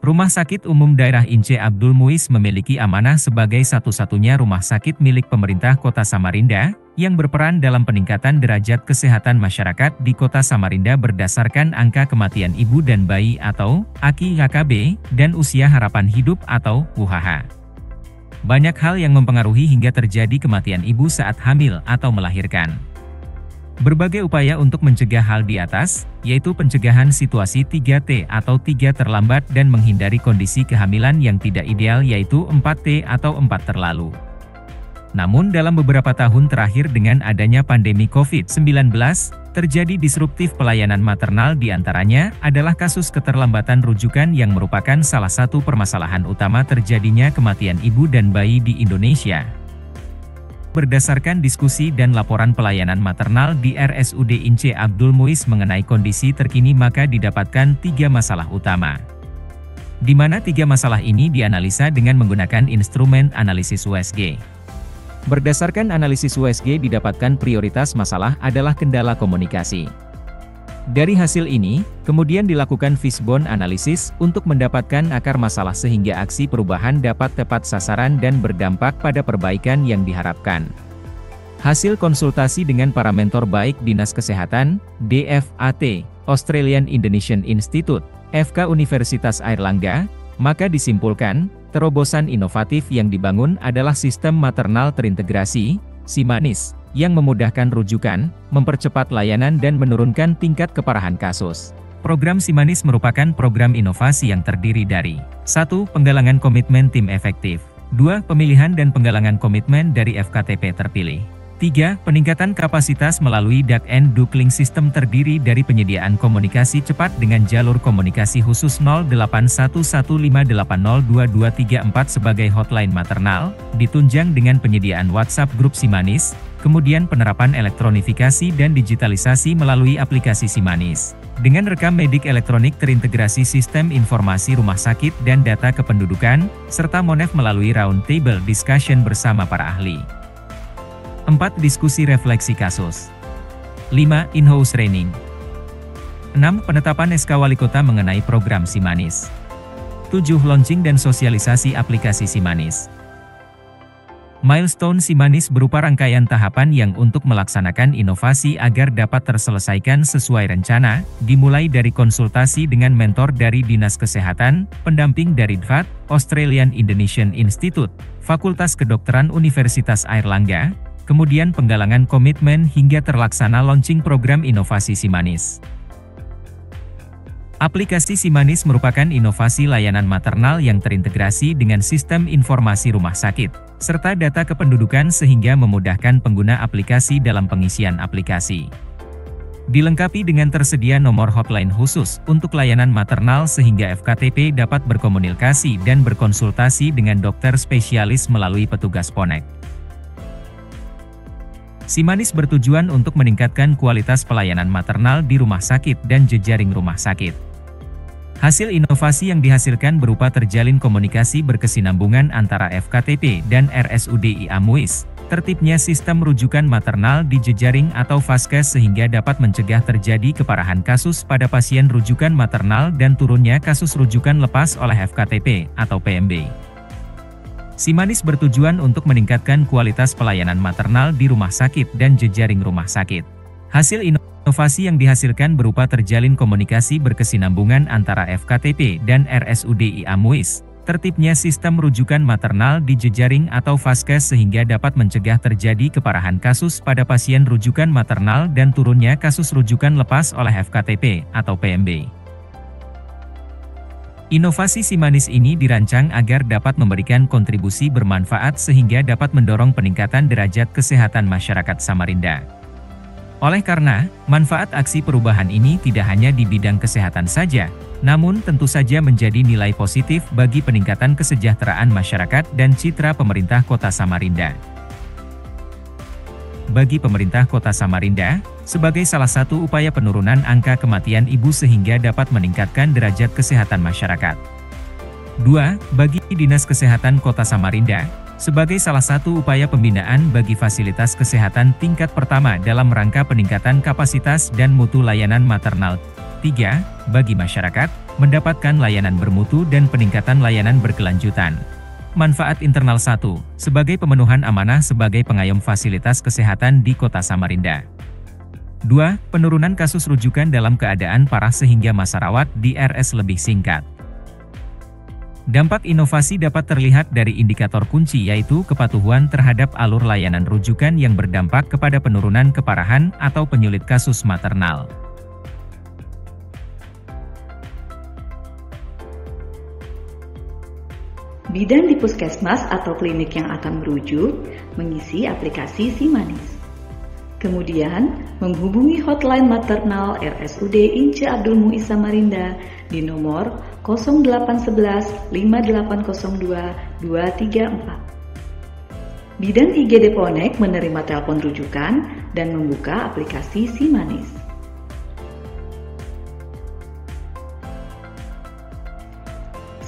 Rumah Sakit Umum Daerah Ince Abdul Muiz memiliki amanah sebagai satu-satunya rumah sakit milik pemerintah Kota Samarinda, yang berperan dalam peningkatan derajat kesehatan masyarakat di Kota Samarinda berdasarkan angka kematian ibu dan bayi atau AKI-YKB, dan usia harapan hidup atau UHH. Banyak hal yang mempengaruhi hingga terjadi kematian ibu saat hamil atau melahirkan. Berbagai upaya untuk mencegah hal di atas, yaitu pencegahan situasi 3T atau 3 terlambat dan menghindari kondisi kehamilan yang tidak ideal yaitu 4T atau 4 terlalu. Namun dalam beberapa tahun terakhir dengan adanya pandemi COVID-19, terjadi disruptif pelayanan maternal diantaranya adalah kasus keterlambatan rujukan yang merupakan salah satu permasalahan utama terjadinya kematian ibu dan bayi di Indonesia. Berdasarkan diskusi dan laporan pelayanan maternal di RSUD Ince Abdul Muiz mengenai kondisi terkini maka didapatkan 3 masalah utama. Di mana 3 masalah ini dianalisa dengan menggunakan instrumen analisis USG. Berdasarkan analisis USG didapatkan prioritas masalah adalah kendala komunikasi. Dari hasil ini, kemudian dilakukan fishbone analisis untuk mendapatkan akar masalah sehingga aksi perubahan dapat tepat sasaran dan berdampak pada perbaikan yang diharapkan. Hasil konsultasi dengan para mentor baik Dinas Kesehatan, DFAT, Australian Indonesian Institute, FK Universitas Airlangga, maka disimpulkan, terobosan inovatif yang dibangun adalah sistem maternal terintegrasi, SIMANIS, yang memudahkan rujukan, mempercepat layanan dan menurunkan tingkat keparahan kasus. Program SIMANIS merupakan program inovasi yang terdiri dari 1. Penggalangan komitmen tim efektif 2. Pemilihan dan penggalangan komitmen dari FKTP terpilih 3. Peningkatan kapasitas melalui Duck and Duckling System terdiri dari penyediaan komunikasi cepat dengan jalur komunikasi khusus 081158022234 sebagai hotline maternal, ditunjang dengan penyediaan WhatsApp grup SIMANIS, kemudian penerapan elektronifikasi dan digitalisasi melalui aplikasi SIMANIS. Dengan rekam medik elektronik terintegrasi sistem informasi rumah sakit dan data kependudukan, serta Monef melalui roundtable discussion bersama para ahli. 4. Diskusi refleksi kasus. 5. In-house training. 6. Penetapan SK Wali Kota mengenai program SIMANIS. 7. Launching dan sosialisasi aplikasi SIMANIS. Milestone SIMANIS berupa rangkaian tahapan yang untuk melaksanakan inovasi agar dapat terselesaikan sesuai rencana, dimulai dari konsultasi dengan mentor dari Dinas Kesehatan, pendamping dari DFAT, Australian Indonesian Institute, Fakultas Kedokteran Universitas Airlangga, kemudian penggalangan komitmen hingga terlaksana launching program inovasi SIMANIS. Aplikasi SIMANIS merupakan inovasi layanan maternal yang terintegrasi dengan sistem informasi rumah sakit, serta data kependudukan sehingga memudahkan pengguna aplikasi dalam pengisian aplikasi. Dilengkapi dengan tersedia nomor hotline khusus untuk layanan maternal sehingga FKTP dapat berkomunikasi dan berkonsultasi dengan dokter spesialis melalui petugas Ponek. SIMANIS bertujuan untuk meningkatkan kualitas pelayanan maternal di rumah sakit dan jejaring rumah sakit. Hasil inovasi yang dihasilkan berupa terjalin komunikasi berkesinambungan antara FKTP dan RSUD IA Muiz, tertibnya sistem rujukan maternal di jejaring atau Vaskes sehingga dapat mencegah terjadi keparahan kasus pada pasien rujukan maternal dan turunnya kasus rujukan lepas oleh FKTP atau PMB. SIMANIS bertujuan untuk meningkatkan kualitas pelayanan maternal di rumah sakit dan jejaring rumah sakit. Hasil inovasi yang dihasilkan berupa terjalin komunikasi berkesinambungan antara FKTP dan RSUD IA Muiz, tertibnya sistem rujukan maternal di jejaring atau Vaskes sehingga dapat mencegah terjadi keparahan kasus pada pasien rujukan maternal dan turunnya kasus rujukan lepas oleh FKTP atau PMB. Inovasi SIMANIS ini dirancang agar dapat memberikan kontribusi bermanfaat sehingga dapat mendorong peningkatan derajat kesehatan masyarakat Samarinda. Oleh karena, manfaat aksi perubahan ini tidak hanya di bidang kesehatan saja, namun tentu saja menjadi nilai positif bagi peningkatan kesejahteraan masyarakat dan citra pemerintah Kota Samarinda. Bagi pemerintah Kota Samarinda, sebagai salah satu upaya penurunan angka kematian ibu sehingga dapat meningkatkan derajat kesehatan masyarakat. 2. Bagi Dinas Kesehatan Kota Samarinda, sebagai salah satu upaya pembinaan bagi fasilitas kesehatan tingkat pertama dalam rangka peningkatan kapasitas dan mutu layanan maternal. 3. Bagi masyarakat, mendapatkan layanan bermutu dan peningkatan layanan berkelanjutan. Manfaat internal 1. Sebagai pemenuhan amanah sebagai pengayom fasilitas kesehatan di Kota Samarinda. 2. Penurunan kasus rujukan dalam keadaan parah sehingga masa rawat di RS lebih singkat. Dampak inovasi dapat terlihat dari indikator kunci yaitu kepatuhan terhadap alur layanan rujukan yang berdampak kepada penurunan keparahan atau penyulit kasus maternal. Bidan di puskesmas atau klinik yang akan merujuk mengisi aplikasi SIMANIS. Kemudian, menghubungi hotline maternal RSUD Ince Abdul Muiz Samarinda di nomor 0811 5802 234. Bidan IGD Ponek menerima telepon rujukan dan membuka aplikasi SIMANIS.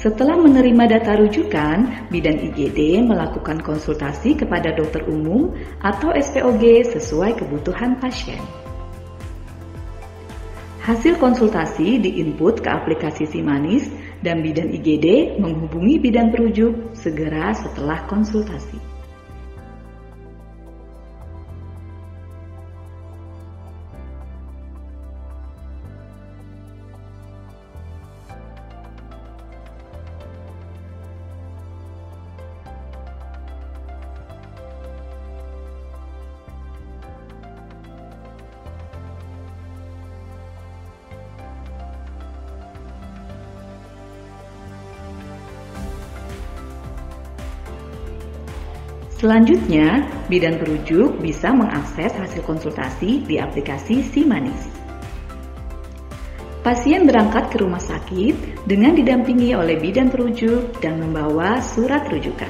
Setelah menerima data rujukan, Bidan IGD melakukan konsultasi kepada dokter umum atau SPOG sesuai kebutuhan pasien. Hasil konsultasi diinput ke aplikasi SIMANIS dan Bidan IGD menghubungi bidan perujuk segera setelah konsultasi. Selanjutnya, bidan perujuk bisa mengakses hasil konsultasi di aplikasi SIMANIS. Pasien berangkat ke rumah sakit dengan didampingi oleh bidan perujuk dan membawa surat rujukan.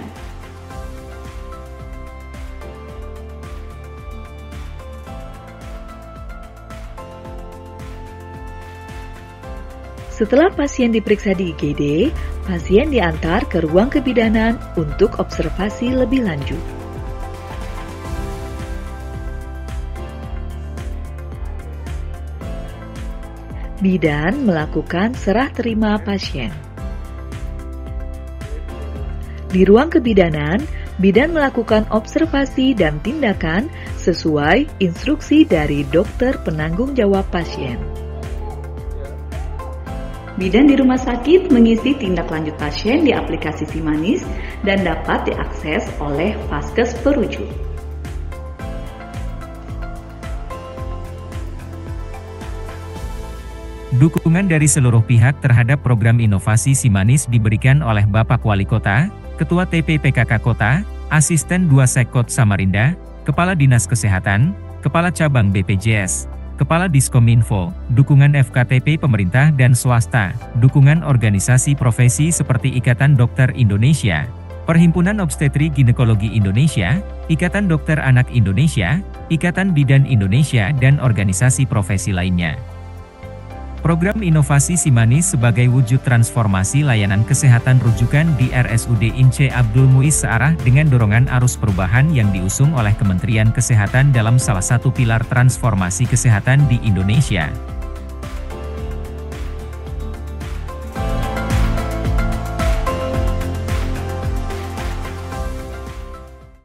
Setelah pasien diperiksa di IGD, pasien diantar ke ruang kebidanan untuk observasi lebih lanjut. Bidan melakukan serah terima pasien. Di ruang kebidanan, bidan melakukan observasi dan tindakan sesuai instruksi dari dokter penanggung jawab pasien. Bidan di rumah sakit mengisi tindak lanjut pasien di aplikasi SIMANIS dan dapat diakses oleh vaskes perujuk. Dukungan dari seluruh pihak terhadap program inovasi SIMANIS diberikan oleh Bapak Wali Kota, Ketua TPPKK Kota, Asisten 2 Sekot Samarinda, Kepala Dinas Kesehatan, Kepala Cabang BPJS, Kepala Diskominfo, dukungan FKTP pemerintah dan swasta, dukungan organisasi profesi seperti Ikatan Dokter Indonesia, Perhimpunan Obstetri Ginekologi Indonesia, Ikatan Dokter Anak Indonesia, Ikatan Bidan Indonesia dan organisasi profesi lainnya. Program inovasi SIMANIS sebagai wujud transformasi layanan kesehatan rujukan di RSUD Ince Abdul Muiz searah dengan dorongan arus perubahan yang diusung oleh Kementerian Kesehatan dalam salah satu pilar transformasi kesehatan di Indonesia,